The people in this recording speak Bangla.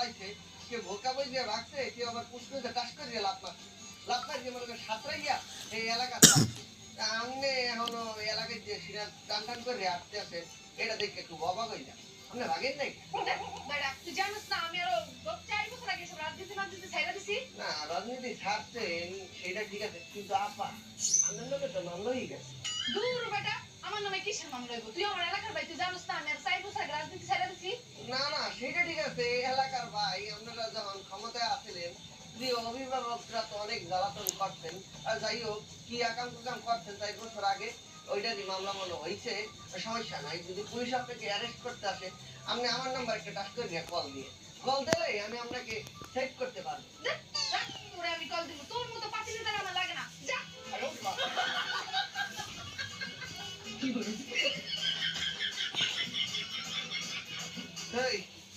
পাইছে কে ভোকা বই দিয়ে রাখছে কেউ আবার পুষ্করিতে টাস করে দিয়ে লাভ মারিয়ে মনে করে সাঁতরাইয়া এই এলাকা আমনে এখনো এলাকায় যে সিরা টান টান করে আসতে আছে এটা দেখে একটু অবাক হয়ে যায় আপনি ভাগেন নাই বেটা তুই জানিস না আমি আরো 4 বছর আগে সব রাজনীতি ছাইড়া দিছি না রাজনীতি ছাড়ছেন সেটা ঠিক আছে কিন্তু আপা আমার নামে তো মামলা হয়ে গেছে দূর বেটা আমার নামে কিসের মামলা হইব তুই আমার এলাকার ভাই তুই জানিস না আমি আর 4 বছর আগে রাজনীতি ছাইড়া দিছি না না সেটা ঠিক আছে এলাকার ভাই আপনারা যখন ক্ষমতায় আসছিলেন প্রিয় অভিভাবকরা তো অনেক জ্বালাতন করতেন আর যাই হোক কি আকাম কুকাম করতেন 4 বছর আগে ওইটারই মামলা মনে হয়েছে সমস্যা নাই যদি পুলিশ আপনাকে অ্যারেস্ট করতে আসে আপনি আমার নাম্বার একটা টাচ করে দিয়ে কল দিয়ে কল দিলে আমি আপনাকে সেট করতে পারবো তোরে আমি কল দিব তোর মতো পাতি নেতার আমার লাগে না যা কি বলুন